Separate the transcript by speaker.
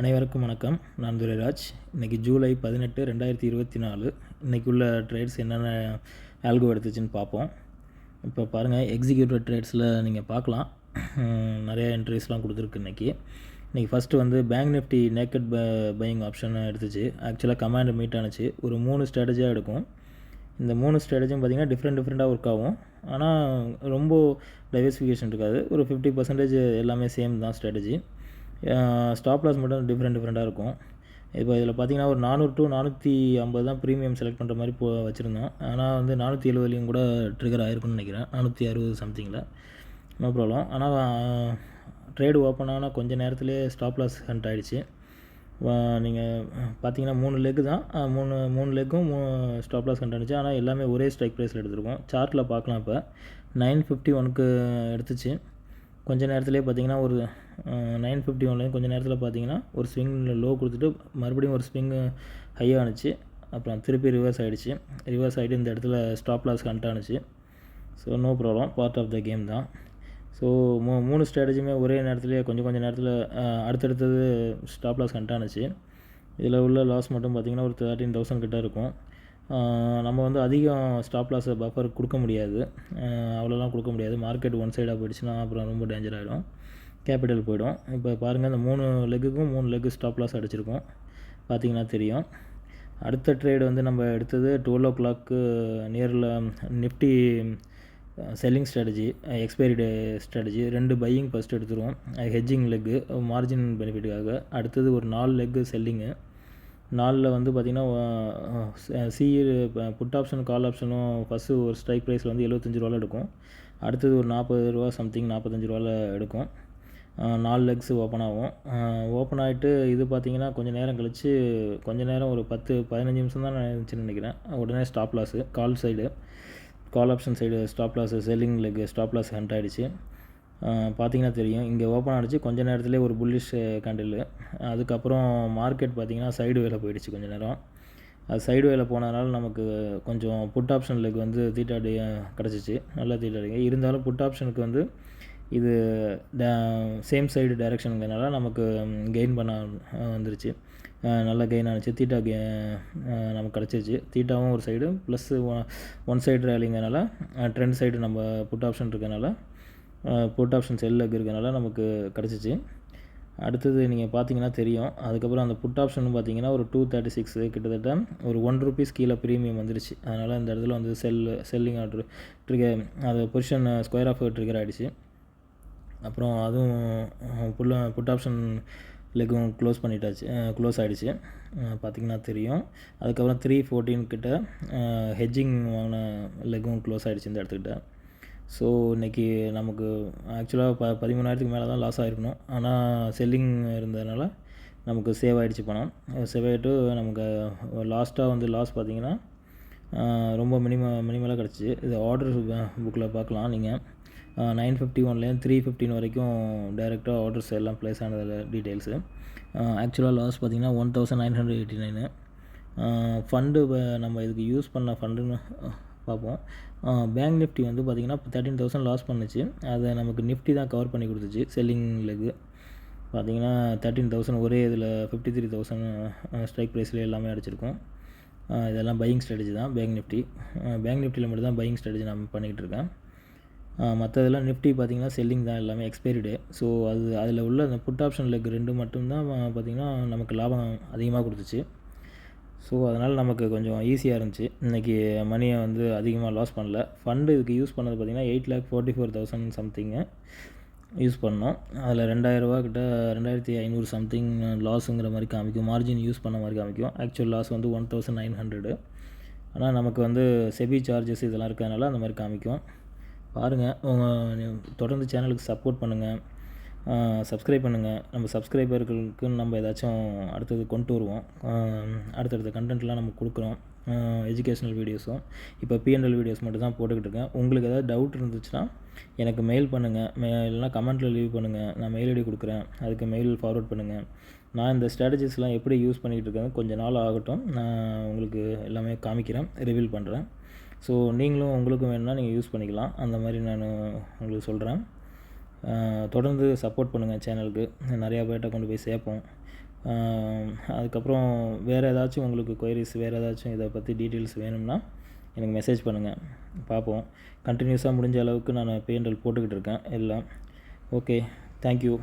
Speaker 1: அனைவருக்கும் வணக்கம். நான் துரைராஜ். இன்றைக்கி ஜூலை 18, 2024. இன்றைக்குள்ள ட்ரேட்ஸ் என்னென்ன ஆல்கோ எடுத்துச்சுன்னு பார்ப்போம். இப்போ பாருங்கள், எக்ஸிக்யூட்டிவ் ட்ரேட்ஸில் நீங்கள் பார்க்கலாம். நிறையா என்ட்ரிஸ்லாம் கொடுத்துருக்கு இன்றைக்கி. ஃபஸ்ட்டு வந்து bank nifty naked buying option எடுத்துச்சு. ஆக்சுவலாக கமாண்ட் மீட் ஆனிச்சு. ஒரு 3 ஸ்ட்ராட்டஜியாக எடுக்கும். இந்த 3 ஸ்ட்ராட்டஜியும் பார்த்திங்கன்னா டிஃப்ரெண்ட்டாக ஒர்க் ஆகும். ஆனால் ரொம்ப டைவர்சிஃபிகேஷன் இருக்காது. ஒரு 50% எல்லாமே சேம் தான் ஸ்ட்ராட்டஜி. ஸ்டாப் லாஸ் மட்டும் டிஃப்ரெண்ட்டாக இருக்கும். இப்போ இதில் பார்த்திங்கன்னா ஒரு 400 to 450 தான் ப்ரீமியம் செலக்ட் பண்ணுற மாதிரி வச்சுருந்தோம். ஆனால் வந்து 470 கூட ட்ரிகர் ஆகிருக்குன்னு நினைக்கிறேன். 460 சம்திங்கில். No problem. ஆனால் ட்ரேடு ஓப்பன் ஆனால் கொஞ்சம் நேரத்துலேயே ஸ்டாப் லாஸ் ஹண்ட் ஆகிடுச்சு. நீங்கள் பார்த்தீங்கன்னா 3 லெக்கு தான், மூணு லெக்கும் ஸ்டாப் லாஸ் ஹண்ட் ஆகிடுச்சு. ஆனால் எல்லாமே ஒரே ஸ்ட்ரைக் ப்ரைஸில் எடுத்துருக்கோம். சார்ட்டில் பார்க்கலாம். இப்போ 951க்கு எடுத்துச்சு. கொஞ்சம் நேரத்துலேயே பார்த்தீங்கன்னா ஒரு 951 கொஞ்சம் நேரத்தில் பார்த்தீங்கன்னா ஒரு ஸ்விங் லோ கொடுத்துட்டு மறுபடியும் ஒரு ஸ்விங் ஹையாக ஆனிச்சு. அப்புறம் திருப்பி ரிவர்ஸ் ஆகிட்டு இந்த இடத்துல ஸ்டாப் லாஸ் ஹண்ட் ஆனிச்சு. So no problem, part of the game தான். ஸோ 3 ஸ்ட்ராட்டஜியுமே ஒரே நேரத்துலேயே கொஞ்சம் நேரத்தில் அடுத்தடுத்தது ஸ்டாப் லாஸ் ஹண்ட் ஆனிச்சு. இதில் உள்ள லாஸ் மட்டும் பார்த்திங்கன்னா ஒரு 13,000 கிட்ட இருக்கும். நம்ம வந்து அதிகம் ஸ்டாப் லாஸை பஃபர் கொடுக்க முடியாது, அவ்வளோலாம் கொடுக்க முடியாது. மார்க்கெட் ஒன் சைடாக போயிடுச்சுன்னா அப்புறம் ரொம்ப டேஞ்சர் ஆகிடும், கேபிட்டல் போயிடும். இப்போ பாருங்கள், இந்த 3 லெக்குக்கும் 3 லெக்கு ஸ்டாப் லாஸ் அடிச்சிருக்கோம், பார்த்திங்கன்னா தெரியும். அடுத்த ட்ரேடு வந்து நம்ம எடுத்தது 12 o'clock நியரில் nifty selling strategy, expiry day strategy. 2 buying first எடுத்துருவோம். ஹெட்ஜிங் லெக்கு, மார்ஜின் பெனிஃபிட்டுக்காக. அடுத்தது ஒரு 4 லெக்கு செல்லிங்கு. 4ல் வந்து பார்த்திங்கன்னா புட் ஆப்ஷன் கால் ஆப்ஷனும் ஃபஸ்ட்டு ஒரு ஸ்ட்ரைக் ப்ரைஸில் வந்து 75 ரூபாவில் எடுக்கும். அடுத்தது ஒரு 40 ரூபா சம்திங், 45 ரூபாவில் எடுக்கும். 4 லெக்ஸ் ஓப்பன் ஆகும். ஓப்பன் ஆகிட்டு இது பார்த்திங்கன்னா கொஞ்சம் நேரம் கழித்து, கொஞ்சம் நேரம் ஒரு 10-15 நிமிஷம் தான் இருந்துச்சுன்னு நினைக்கிறேன். உடனே stop loss call option side stop loss, selling leg stop loss hunt ஆகிடுச்சு. பார்த்திங்கன்னா தெரியும். இங்கே ஓப்பன் ஆகிடுச்சு, கொஞ்சம் நேரத்துலேயே ஒரு புல்லிஷ் கேண்டில். அதுக்கப்புறம் மார்க்கெட் பார்த்திங்கன்னா சைடு வேலை போயிடுச்சு கொஞ்சம் நேரம். அது சைடு வேலை போனதுனால நமக்கு கொஞ்சம் புட் ஆப்ஷன் லெக் வந்து தீட்டா கிடச்சிச்சு, நல்லா தீட்டா அடிங்க. இருந்தாலும் புட் ஆப்ஷனுக்கு வந்து இது சேம் சைடு டைரெக்ஷனுங்கிறதுனால நமக்கு கெயின் பண்ண வந்துருச்சு, நல்லா கெயின் ஆனிச்சு. தீட்டா நமக்கு கிடச்சிருச்சு. தீட்டாவும் ஒரு சைடு ப்ளஸ் ஒன் சைடு ரேலிங்கிறனால ட்ரெண்ட் சைடு நம்ம புட் ஆப்ஷன் இருக்கனால, புட் ஆப்ஷன் செல் லெக் இருக்கனால நமக்கு கிடச்சிச்சு. அடுத்தது நீங்கள் பார்த்தீங்கன்னா தெரியும். அதுக்கப்புறம் அந்த புட் ஆப்ஷன் பார்த்தீங்கன்னா ஒரு 236 கிட்டத்தட்ட ஒரு ₹1 கீழே ப்ரீமியம் வந்துருச்சு. அதனால் இந்த இடத்துல வந்து செல்லிங் ஆர்டர் ட்ரிகர், அது பொசிஷன் ஸ்கொயர் ஆஃப் ட்ரிகர் ஆகிடுச்சு. அப்புறம் அதுவும் புட் ஆப்ஷன் லெக்கும் க்ளோஸ் ஆகிடுச்சு, பார்த்திங்கன்னா தெரியும். அதுக்கப்புறம் 314 கிட்ட ஹெட்ஜிங் வாங்கின லெக்கும் க்ளோஸ் ஆகிடுச்சு இந்த இடத்துக்கிட்ட. ஸோ இன்றைக்கி நமக்கு ஆக்சுவலாக 13,000க்கு மேலே தான் லாஸ் ஆகிருக்கணும். ஆனால் செல்லிங் இருந்ததுனால நமக்கு சேவ் ஆகிடுச்சு பணம். சேவ் ஆகிட்டு நமக்கு லாஸ்ட்டாக வந்து லாஸ் பார்த்திங்கன்னா ரொம்ப மினிமலாக கிடச்சிச்சு. இது ஆர்டர் புக்கில் பார்க்கலாம் நீங்கள். 951 315 வரைக்கும் டைரெக்டாக ஆர்டர்ஸ் எல்லாம் ப்ளேஸ் ஆனதில் டீட்டெயில்ஸு. ஆக்சுவலாக லாஸ் பார்த்திங்கன்னா 1989. ஃபண்டு நம்ம இதுக்கு யூஸ் பண்ண ஃபண்டுன்னு பார்ப்போம். பேங்க் நிஃப்டி வந்து பார்த்திங்கன்னா 13,000 லாஸ் பண்ணுச்சு. அதை நமக்கு நிஃப்டி தான் கவர் பண்ணி கொடுத்துச்சு. செல்லிங் லெக்கு பார்த்திங்கன்னா 13,000 ஒரே இதில் 53,000 ஸ்ட்ரைக் ப்ரைஸில் எல்லாமே அடிச்சிருக்கோம். இதெல்லாம் பையிங் ஸ்ட்ராட்டஜி தான். பேங்க் நிஃப்டியில் மட்டும் தான் பையிங் ஸ்ட்ராட்டஜி நான் பண்ணிக்கிட்டு இருக்கேன். மற்றதெல்லாம் நிஃப்டி பார்த்திங்கன்னா செல்லிங் தான் எல்லாமே, எக்ஸ்பைரி டே. ஸோ அதில் உள்ள அந்த புட் ஆப்ஷன் லெக் 2 மட்டும்தான் பார்த்திங்கன்னா நமக்கு லாபம் அதிகமாக கொடுத்துச்சு. ஸோ அதனால் நமக்கு கொஞ்சம் ஈஸியாக இருந்துச்சு. இன்றைக்கி மணியை வந்து அதிகமாக லாஸ் பண்ணல. ஃபண்டு இதுக்கு யூஸ் பண்ணது பார்த்திங்கன்னா 8,44,000 சம்திங்கு யூஸ் பண்ணோம். அதில் 2,000 ரூபா கிட்ட 2,500 சம்திங் லாஸுங்கிற மாதிரி காமிக்கும். மார்ஜின் யூஸ் பண்ண மாதிரி காமிக்கும். ஆக்சுவல் லாஸ் வந்து 1,900. ஆனால் நமக்கு வந்து செபி சார்ஜஸ் இதெல்லாம் இருக்கிறதுனால அந்த மாதிரி காமிக்கும். பாருங்கள், தொடர்ந்து சேனலுக்கு சப்போர்ட் பண்ணுங்கள், சப்ஸ்கிரைப் பண்ணுங்கள். நம்ம சப்ஸ்கிரைபர்களுக்குன்னு நம்ம ஏதாச்சும் அடுத்தது கொண்டு வருவோம். அடுத்தடுத்த கண்டென்ட்லாம் நம்ம கொடுக்குறோம். எஜுகேஷ்னல் வீடியோஸும் இப்போ P&L வீடியோஸ் மட்டும் தான் போட்டுக்கிட்டு இருக்கேன். உங்களுக்கு ஏதாவது டவுட் இருந்துச்சுன்னா எனக்கு மெயில் பண்ணுங்கள், இல்லைனா கமெண்ட்டில் லீவ் பண்ணுங்கள். நான் மெயில் ஐடி கொடுக்குறேன், அதுக்கு மெயில் ஃபார்வர்ட் பண்ணுங்கள். நான் இந்த ஸ்ட்ராட்டஜிஸ்லாம் எப்படி யூஸ் பண்ணிக்கிட்டு இருக்கேன் கொஞ்சம் நாள் ஆகட்டும், நான் உங்களுக்கு எல்லாமே காமிக்கிறேன், ரிவீல் பண்ணுறேன். ஸோ நீங்களும் உங்களுக்கும் வேணும்னா நீங்கள் யூஸ் பண்ணிக்கலாம். அந்த மாதிரி நான் உங்களுக்கு சொல்கிறேன். தொடர்ந்து சப்போர்ட் பண்ணுங்கள் சேனலுக்கு. நிறையா பேர்கிட்ட கொண்டு போய் சேர்ப்போம். அதுக்கப்புறம் வேறு ஏதாச்சும் உங்களுக்கு கொயரிஸ், வேறு ஏதாச்சும் இதை பற்றி டீட்டெயில்ஸ் வேணும்னா எனக்கு மெசேஜ் பண்ணுங்கள், பார்ப்போம். கண்டினியூஸாக முடிஞ்ச அளவுக்கு நான் பே&எல் போட்டுக்கிட்டு இருக்கேன் எல்லாம். Okay, thank you.